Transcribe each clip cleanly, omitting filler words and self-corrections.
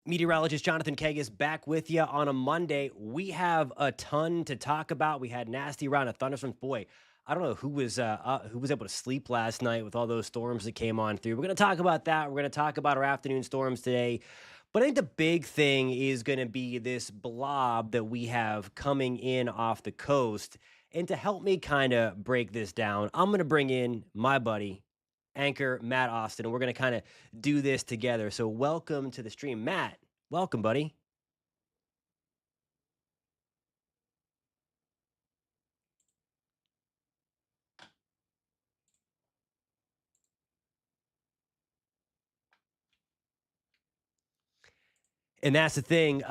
Meteorologist Jonathan Kegas back with you on a Monday. We have a ton to talk about. We had nasty round of thunderstorms. Boy, I don't know who was able to sleep last night with all those storms that came on through. We're going to talk about that. We're going to talk about our afternoon storms today. But I think the big thing is going to be this blob that we have coming in off the coast. And to help me kind of break this down, I'm going to bring in my buddy, anchor Matt Austin, and we're going to kind of do this together. So, welcome to the stream, Matt. Welcome, buddy. And that's the thing.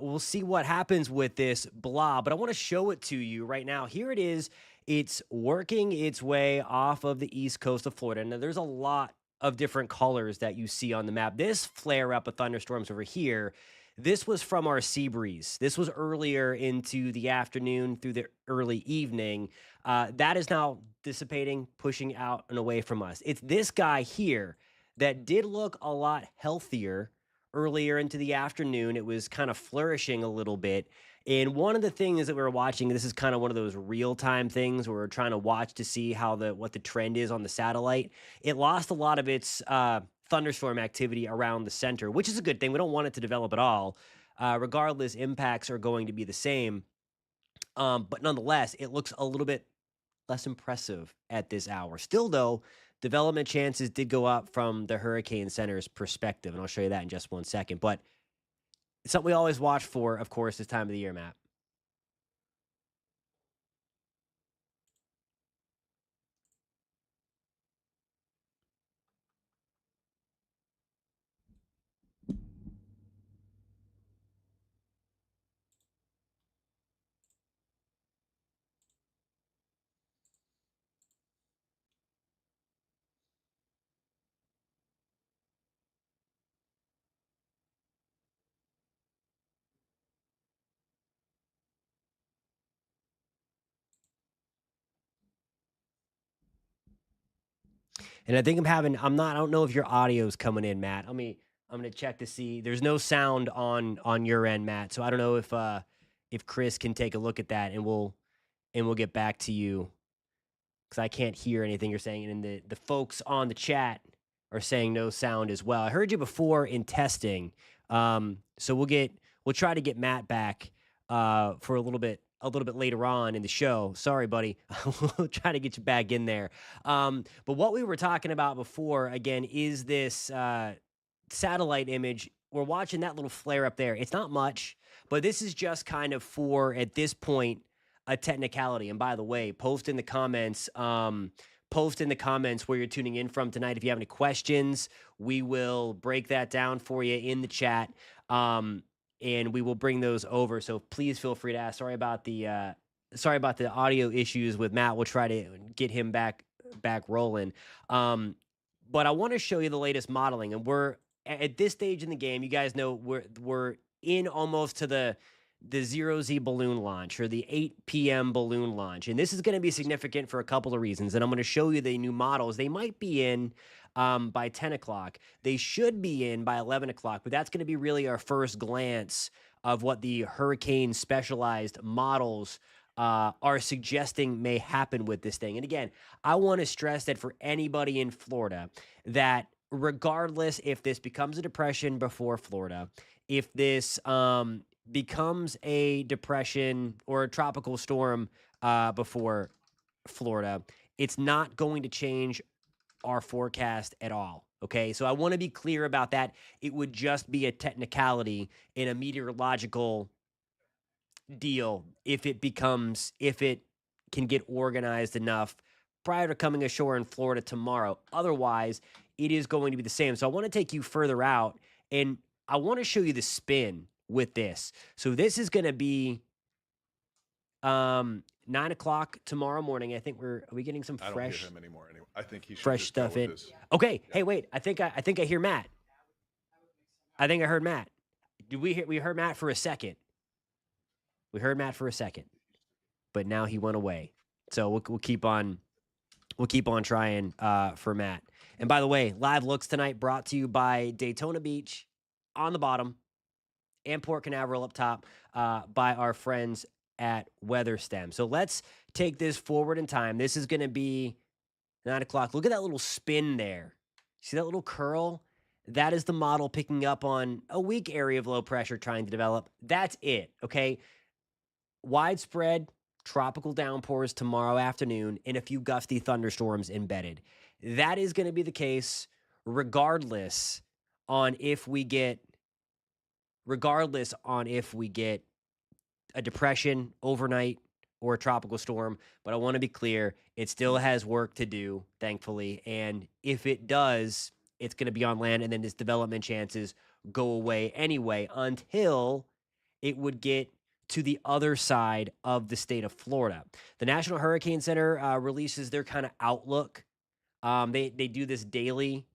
We'll see what happens with this blob, but I want to show it to you right now. Here it is. It's working its way off of the east coast of Florida. Now, there's a lot of different colors that you see on the map. This flare up of thunderstorms over here, this was from our sea breeze. This was earlier into the afternoon through the early evening. That is now dissipating, pushing out and away from us. It's this guy here that did look a lot healthier earlier into the afternoon. It was kind of flourishing a little bit. And one of the things that we were watching, this is kind of one of those real-time things where we're trying to watch to see how what the trend is on the satellite. It lost a lot of its thunderstorm activity around the center, which is a good thing. We don't want it to develop at all. Regardless, impacts are going to be the same. But nonetheless, it looks a little bit less impressive at this hour. Still, though, development chances did go up from the Hurricane Center's perspective, and I'll show you that in just one second. But it's something we always watch for, of course, this time of the year, Matt. And I think I don't know if your audio's coming in, Matt. I'm gonna check to see. There's no sound on your end, Matt. So I don't know if Chris can take a look at that, and we'll get back to you because I can't hear anything you're saying. And the folks on the chat are saying no sound as well. I heard you before in testing. So we'll try to get Matt back for a little bit later on in the show. Sorry, buddy. We'll try to get you back in there. But what we were talking about before, again, is this satellite image. We're watching that little flare up there. It's not much, but this is just kind of for, at this point, a technicality. And by the way, post in the comments where you're tuning in from tonight. If you have any questions, we will break that down for you in the chat. And we will bring those over. So please feel free to ask. Sorry about the audio issues with Matt. We'll try to get him back rolling. But I want to show you the latest modeling, and we're at this stage in the game. You guys know we're in almost to the 0Z balloon launch, or the 8 p.m. balloon launch. And this is going to be significant for a couple of reasons. And I'm going to show you the new models. They might be in by 10 o'clock. They should be in by 11 o'clock, but that's going to be really our first glance of what the hurricane specialized models are suggesting may happen with this thing. And again, I want to stress that for anybody in Florida, that regardless if this becomes a depression before Florida, if this becomes a depression or a tropical storm before Florida, it's not going to change our forecast at all. Okay, so I want to be clear about that. It would just be a technicality in a meteorological deal if it can get organized enough prior to coming ashore in Florida tomorrow. Otherwise, it is going to be the same. So I want to take you further out, and I want to show you the spin with this. So this is going to be 9 o'clock tomorrow morning. I think are we getting some I don't hear fresh him anymore. Anyway, I think he should fresh just go stuff with in? this. Okay. Yeah. Hey, wait. I think I hear Matt. I think I heard Matt. Did we heard Matt for a second? We heard Matt for a second, but now he went away. So we'll keep on trying for Matt. And by the way, live looks tonight brought to you by Daytona Beach on the bottom, and Port Canaveral up top by our friends at WeatherStem. So let's take this forward in time. This is going to be 9 o'clock. Look at that little spin there. See that little curl? That is the model picking up on a weak area of low pressure trying to develop. That's it. Okay. Widespread tropical downpours tomorrow afternoon and a few gusty thunderstorms embedded. That is going to be the case regardless on if we get a depression overnight or a tropical storm. But I want to be clear, it still has work to do, thankfully. And if it does, it's going to be on land, and then its development chances go away anyway until it would get to the other side of the state of Florida. The National Hurricane Center releases their kind of outlook. They do this daily,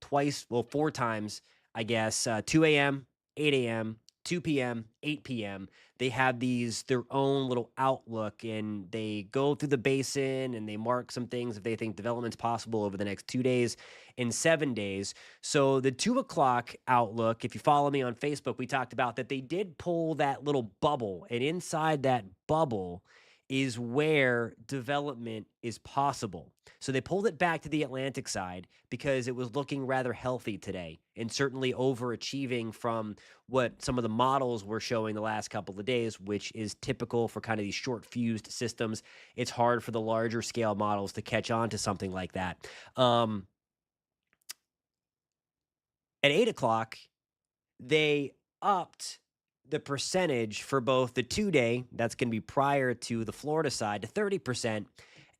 four times, I guess, 2 a.m., 8 a.m., 2 p.m., 8 p.m. They have their own little outlook, and they go through the basin and they mark some things if they think development's possible over the next 2 days and 7 days. So the 2 o'clock outlook, if you follow me on Facebook, we talked about that they did pull that little bubble, and inside that bubble is where development is possible. So they pulled it back to the Atlantic side because it was looking rather healthy today and certainly overachieving from what some of the models were showing the last couple of days, which is typical for kind of these short fused systems. It's hard for the larger scale models to catch on to something like that. At 8 o'clock, they upped the percentage for both the 2 day, that's going to be prior to the Florida side, to 30%,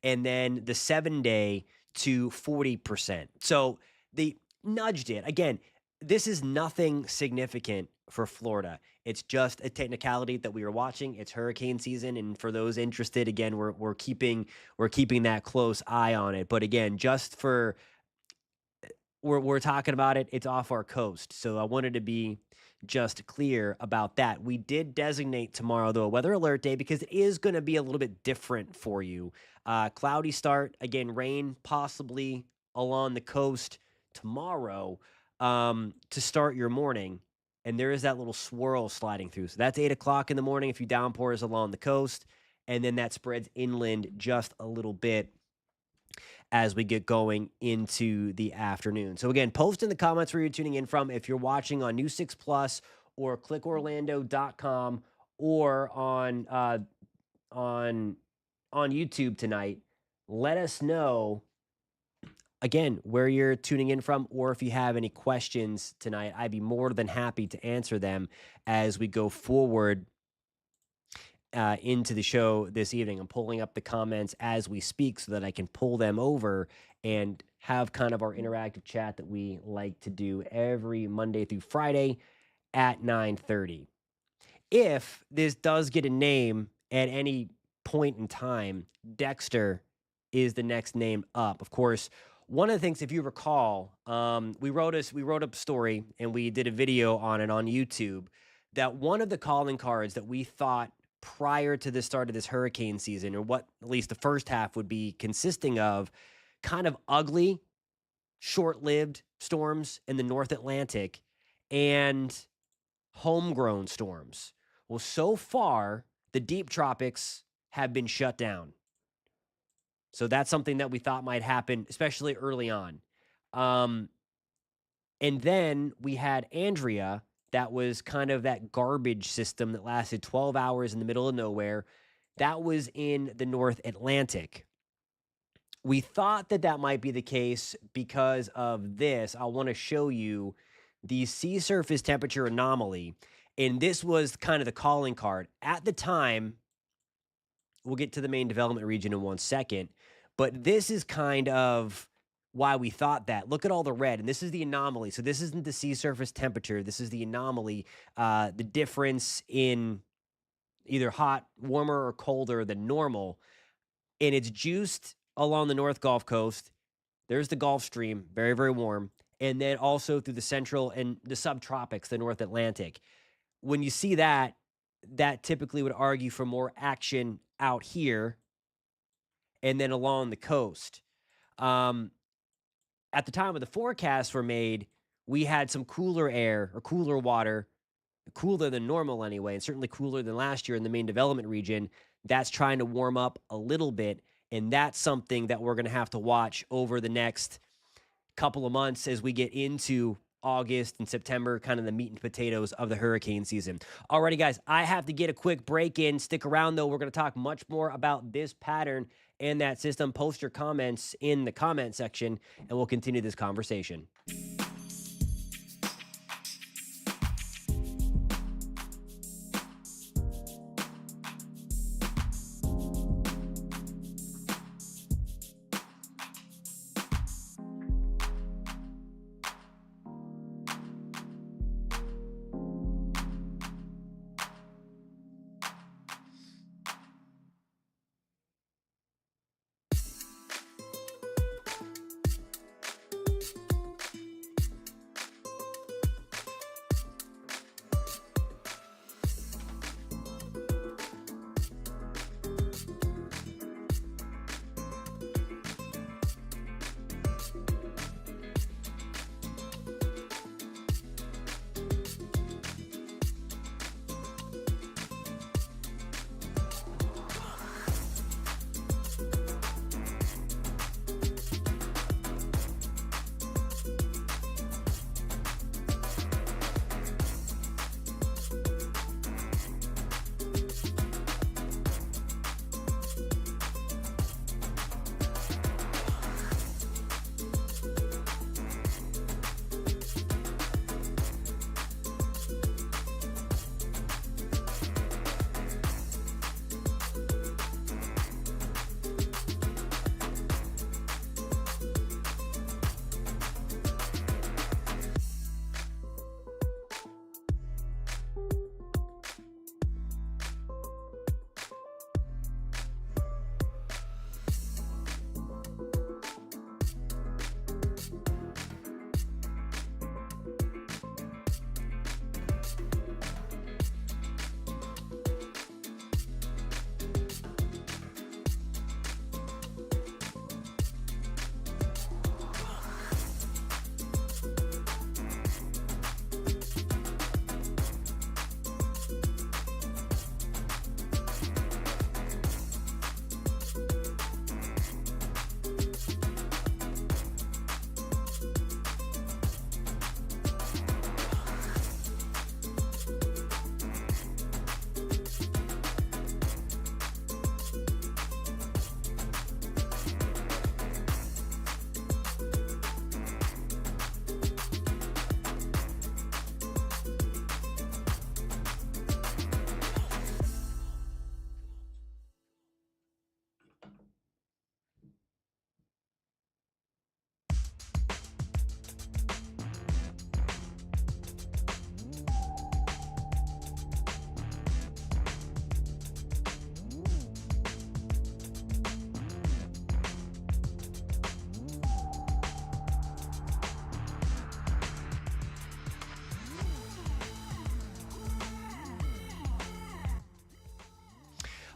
and then the 7 day to 40%. So they nudged it. Again, this is nothing significant for Florida. It's just a technicality that we are watching. It's hurricane season, and for those interested, again, we're keeping that close eye on it. But again, just for we're talking about it, it's off our coast. So I wanted to be just clear about that. We did designate tomorrow, though, a weather alert day because it is going to be a little bit different for you. Cloudy start, again, rain possibly along the coast tomorrow to start your morning. And there is that little swirl sliding through. So that's 8 o'clock in the morning if you downpours along the coast. And then that spreads inland just a little bit as we get going into the afternoon. So again, post in the comments where you're tuning in from. If you're watching on News 6 Plus or clickorlando.com or on YouTube tonight, let us know again where you're tuning in from, or if you have any questions tonight. I'd be more than happy to answer them as we go forward into the show this evening. I'm pulling up the comments as we speak so that I can pull them over and have kind of our interactive chat that we like to do every Monday through Friday at 9:30. If this does get a name at any point in time, Dexter is the next name up. Of course, one of the things, if you recall, we wrote a story and we did a video on it on YouTube, that one of the calling cards that we thought prior to the start of this hurricane season, or what at least the first half would be consisting of, kind of ugly, short-lived storms in the North Atlantic and homegrown storms. Well, so far, the deep tropics have been shut down. So that's something that we thought might happen, especially early on. And then we had Andrea, that was kind of that garbage system that lasted 12 hours in the middle of nowhere. That was in the North Atlantic. We thought that might be the case because of this. I want to show you the sea surface temperature anomaly. And this was kind of the calling card. At the time, we'll get to the main development region in 1 second, but this is kind of why we thought that. Look at all the red, and this is the anomaly. So this isn't the sea surface temperature. This is the anomaly, the difference in either hot, warmer, or colder than normal. And it's juiced along the North Gulf Coast. There's the Gulf Stream, very, very warm. And then also through the central and the subtropics, the North Atlantic. When you see that, that typically would argue for more action out here and then along the coast. At the time of the forecasts were made, we had some cooler air or cooler water cooler than normal anyway, and certainly cooler than last year in the main development region. That's trying to warm up a little bit. And that's something that we're going to have to watch over the next couple of months as we get into August and September, kind of the meat and potatoes of the hurricane season. Alrighty, guys, I have to get a quick break in. Stick around, though. We're going to talk much more about this pattern and that system. Post your comments in the comment section, and we'll continue this conversation.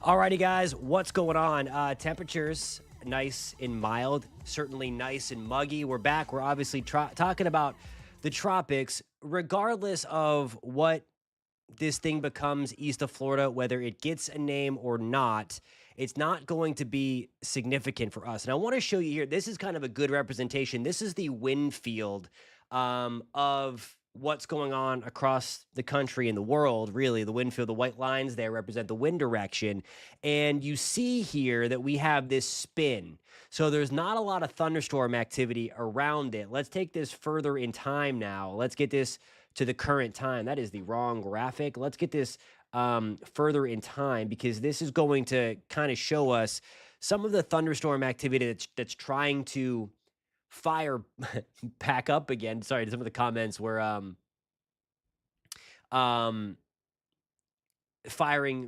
Alrighty, guys, what's going on? Temperatures nice and mild, certainly nice and muggy. We're back. We're obviously talking about the tropics, regardless of what this thing becomes east of Florida, whether it gets a name or not. It's not going to be significant for us. And I want to show you here. This is kind of a good representation. This is the wind field of what's going on across the country and the world. Really, the wind field, the white lines there represent the wind direction. And you see here that we have this spin. So there's not a lot of thunderstorm activity around it. Let's take this further in time now. Let's get this to the current time. That is the wrong graphic. Let's get this further in time, because this is going to kind of show us some of the thunderstorm activity that's trying to fire back up again. Sorry, some of the comments were firing.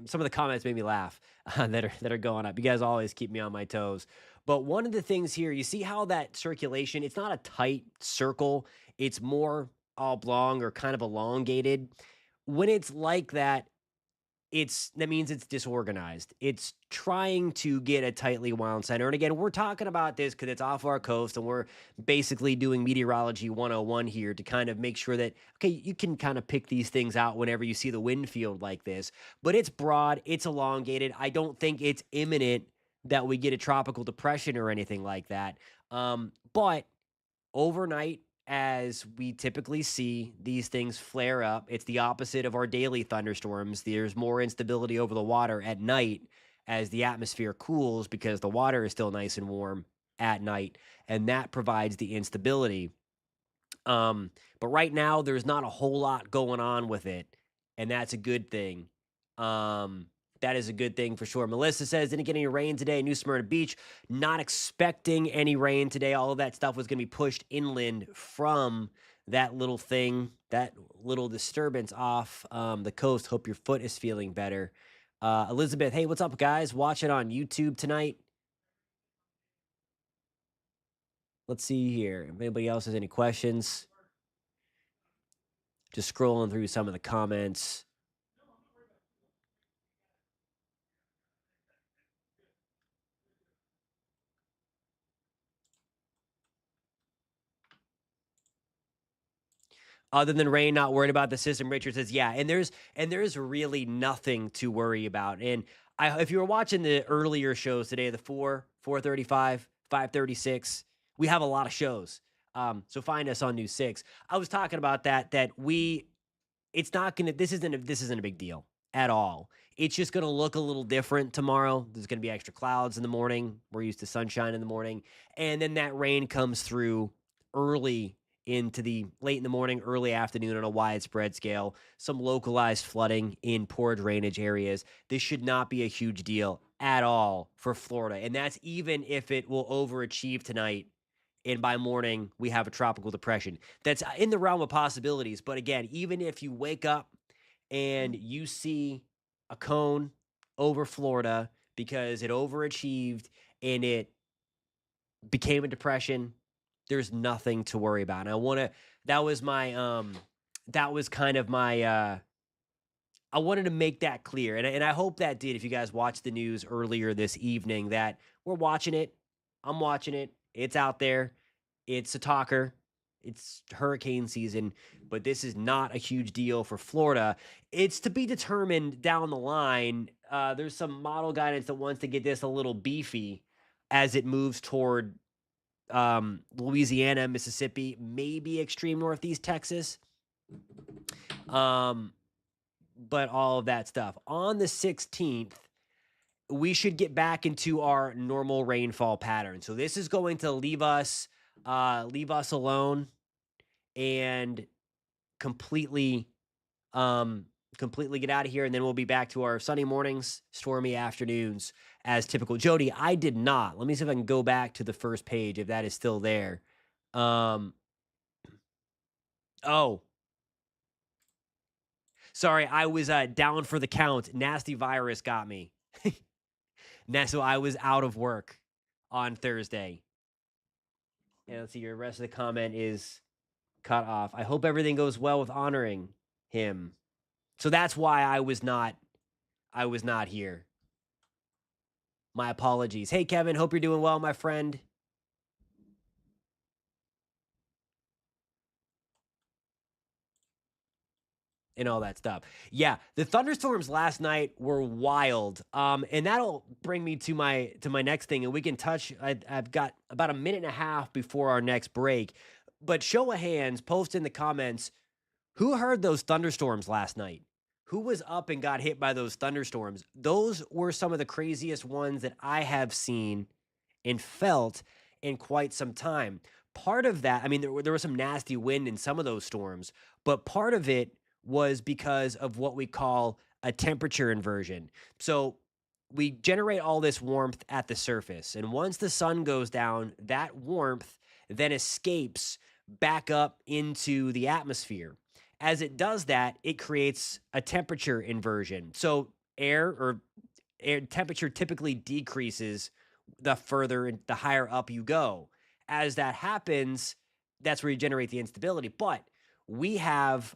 Some of the comments made me laugh that are going up. You guys always keep me on my toes. But one of the things here, you see how that circulation, it's not a tight circle, it's more oblong or kind of elongated. When it's like that, that means it's disorganized. It's trying to get a tightly wound center. And again, we're talking about this because it's off our coast and we're basically doing meteorology 101 here to kind of make sure that, okay, you can kind of pick these things out whenever you see the wind field like this. But it's broad, it's elongated. I don't think it's imminent that we get a tropical depression or anything like that. But overnight, as we typically see these things flare up, it's the opposite of our daily thunderstorms. There's more instability over the water at night as the atmosphere cools because the water is still nice and warm at night, and that provides the instability. But right now, there's not a whole lot going on with it, and that's a good thing. Um, that is a good thing for sure. Melissa says, didn't get any rain today. New Smyrna Beach, not expecting any rain today. All of that stuff was going to be pushed inland from that little thing, that little disturbance off the coast. Hope your foot is feeling better. Elizabeth, hey, what's up, guys? Watch it on YouTube tonight. Let's see here. If anybody else has any questions, just scrolling through some of the comments. Other than rain, not worried about the system. Richard says, yeah, and there's really nothing to worry about. And if you were watching the earlier shows today, the 435, 536, we have a lot of shows. So find us on News 6. I was talking about that we it's not gonna this isn't a big deal at all. It's just gonna look a little different tomorrow. There's gonna be extra clouds in the morning. We're used to sunshine in the morning. And then that rain comes through early into the late in the morning, early afternoon on a widespread scale. Some localized flooding in poor drainage areas. This should not be a huge deal at all for Florida. And that's even if it will overachieve tonight and by morning we have a tropical depression. That's in the realm of possibilities. But again, even if you wake up and you see a cone over Florida because it overachieved and it became a depression, there's nothing to worry about. And I want to that was my that was kind of my I wanted to make that clear, and I hope that did. If you guys watched the news earlier this evening, that we're watching it, I'm watching it. It's out there. It's a talker. It's hurricane season, but this is not a huge deal for Florida. It's to be determined down the line. There's some model guidance that wants to get this a little beefy as it moves toward Louisiana, Mississippi, maybe extreme northeast Texas. Um, but all of that stuff. On the 16th, we should get back into our normal rainfall pattern. So this is going to leave us alone and completely completely get out of here, and then we'll be back to our sunny mornings, stormy afternoons as typical. Jody, I did not. Let me see if I can go back to the first page if that is still there. Um oh, sorry, I was down for the count. Nasty virus got me. So I was out of work on Thursday. And let's see, your rest of the comment is cut off. I hope everything goes well with honoring him. So that's why I was not here. My apologies. Hey Kevin, hope you're doing well, my friend. And all that stuff. Yeah, the thunderstorms last night were wild. And that'll bring me to my next thing, and we can touch. I've got about a minute and a half before our next break. But show of hands, post in the comments who heard those thunderstorms last night. Who was up and got hit by those thunderstorms? Those were some of the craziest ones that I have seen and felt in quite some time. Part of that, I mean, there was some nasty wind in some of those storms, but part of it was because of what we call a temperature inversion. So we generate all this warmth at the surface, and once the sun goes down, that warmth then escapes back up into the atmosphere. As it does that, it creates a temperature inversion. So air temperature typically decreases the further and the higher up you go. As that happens, that's where you generate the instability. But we have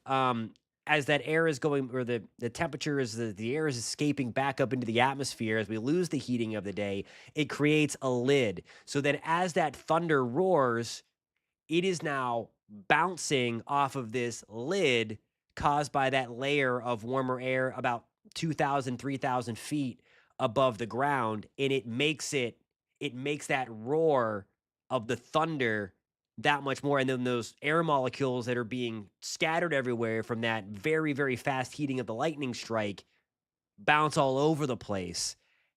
as that air is going, or the temperature is the air is escaping back up into the atmosphere, as we lose the heating of the day, it creates a lid. So that as that thunder roars, it is now bouncing off of this lid caused by that layer of warmer air about 2,000, 3,000 feet above the ground. And it makes that roar of the thunder that much more. And then those air molecules that are being scattered everywhere from that very, very fast heating of the lightning strike bounce all over the place.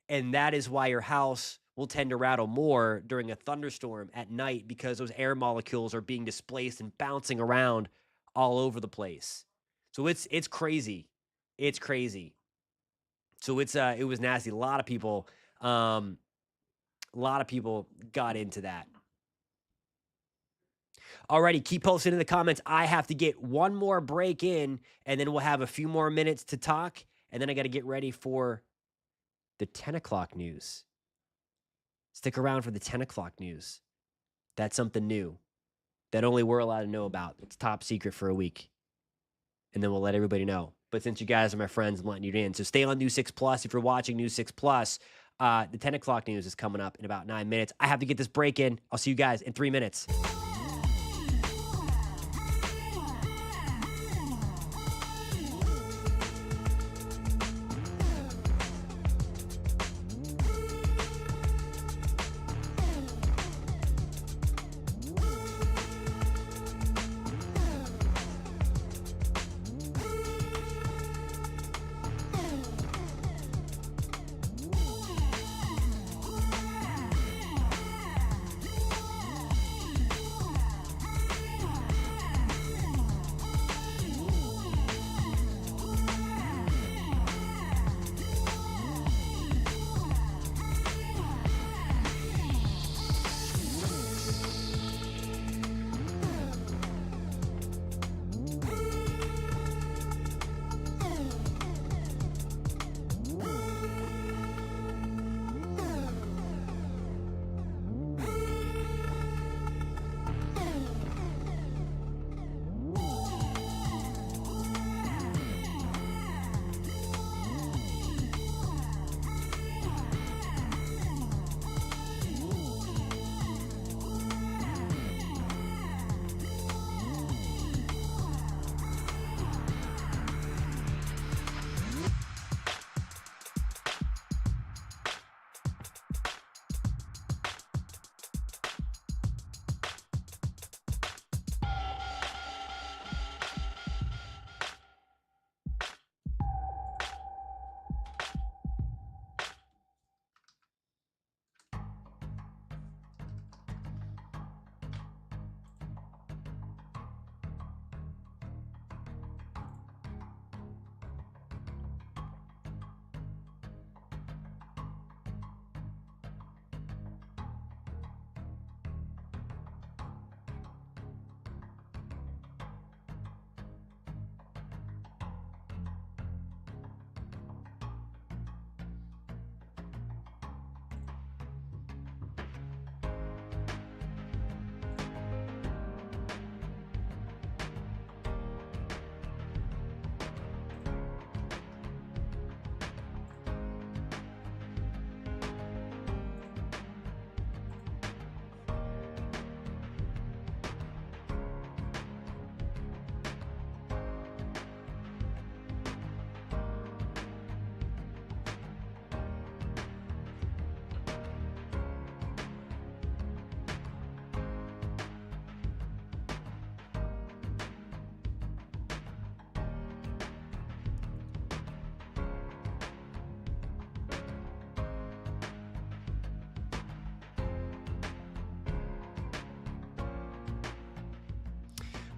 And that is why your house will tend to rattle more during a thunderstorm at night, because those air molecules are being displaced and bouncing around all over the place. So it's crazy. It's crazy. So it was nasty. A lot of people got into that. Alrighty, keep posting in the comments. I have to get one more break in, and then we'll have a few more minutes to talk, and then I got to get ready for the 10 o'clock news. Stick around for the 10 o'clock news. That's something new that only we're allowed to know about. It's top secret for a week. And then we'll let everybody know. But since you guys are my friends, I'm letting you in. So stay on News 6 Plus. If you're watching News 6 Plus, the 10 o'clock news is coming up in about 9 minutes. I have to get this break in. I'll see you guys in 3 minutes.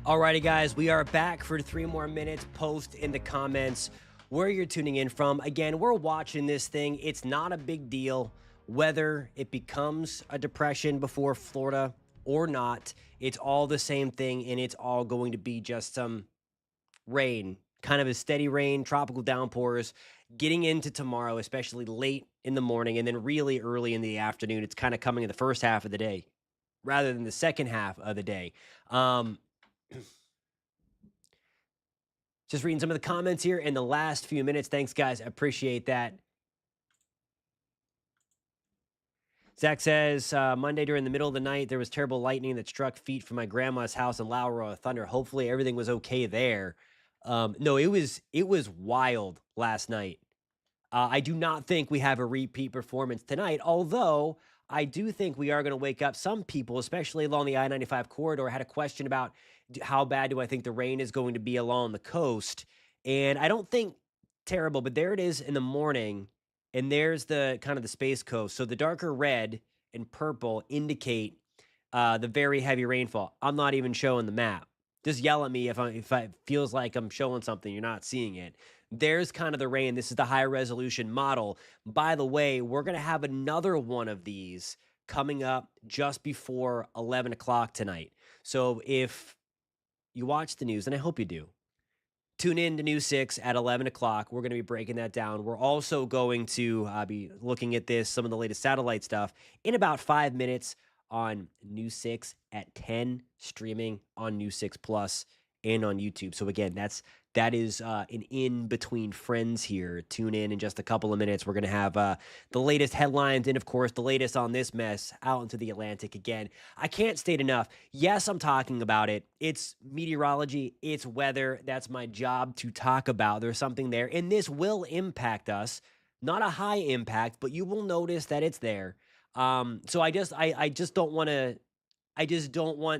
Alrighty, guys, we are back for 3 more minutes. Post in the comments where you're tuning in from. Again, we're watching this thing. It's not a big deal whether it becomes a depression before Florida or not. It's all the same thing, and it's all going to be just some rain, kind of a steady rain, tropical downpours getting into tomorrow, especially late in the morning, and then really early in the afternoon. It's kind of coming in the first half of the day rather than the second half of the day. Just Just reading some of the comments here in the last few minutes. Thanks, guys. Appreciate that. Zach says Monday during the middle of the night there was terrible lightning that struck feet from my grandma's house in Lauro Thunder. Hopefully everything was okay there. No, it was wild last night. I do not think we have a repeat performance tonight, although I do think we are going to wake up some people, especially along the I-95 corridor. Had a question about how bad do I think the rain is going to be along the coast, and I don't think terrible, but there it is in the morning, and there's the kind of the Space Coast. So the darker red and purple indicate the very heavy rainfall. I'm not even showing the map. Just yell at me if it feels like I'm showing something you're not seeing it. There's kind of the rain. This is the high resolution model. By the way, we're going to have another one of these coming up just before 11 o'clock tonight. So if you watch the news, and I hope you do, tune in to News 6 at 11 o'clock. We're going to be breaking that down. We're also going to be looking at this, some of the latest satellite stuff, in about 5 minutes on News 6 at 10, streaming on News 6 Plus and on YouTube. So again, that is an in between friends here. Tune in just a couple of minutes. We're going to have the latest headlines and, of course, the latest on this mess out into the Atlantic again. I can't state enough. Yes, I'm talking about it. It's meteorology. It's weather. That's my job to talk about. There's something there. And this will impact us. Not a high impact, but you will notice that it's there. So I just don't want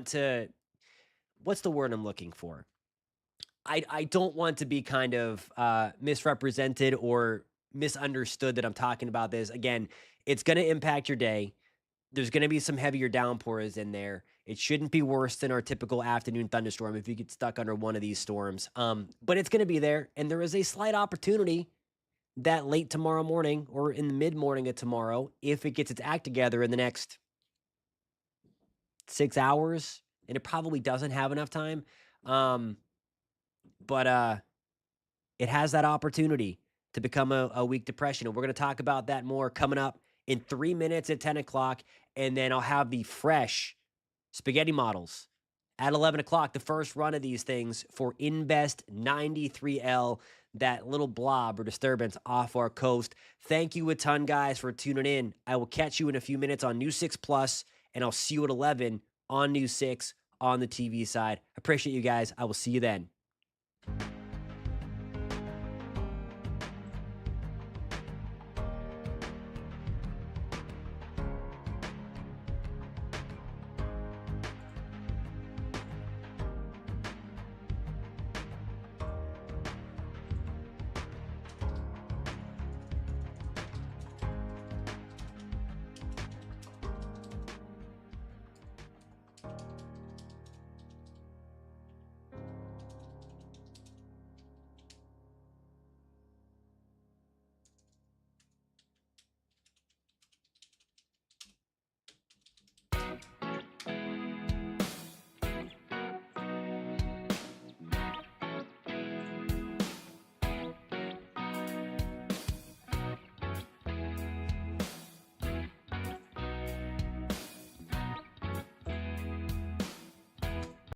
to, what's the word I'm looking for? I don't want to be kind of misrepresented or misunderstood that I'm talking about this. Again, it's going to impact your day. There's going to be some heavier downpours in there. It shouldn't be worse than our typical afternoon thunderstorm if you get stuck under one of these storms. But it's going to be there. And there is a slight opportunity that late tomorrow morning or in the mid morning of tomorrow, if it gets its act together in the next 6 hours, and it probably doesn't have enough time. But it has that opportunity to become a weak depression. And we're going to talk about that more coming up in 3 minutes at 10 o'clock. And then I'll have the fresh spaghetti models at 11 o'clock, the first run of these things for Invest 93L, that little blob or disturbance off our coast. Thank you a ton, guys, for tuning in. I will catch you in a few minutes on News 6 Plus, and I'll see you at 11 on News 6 on the TV side. Appreciate you guys. I will see you then.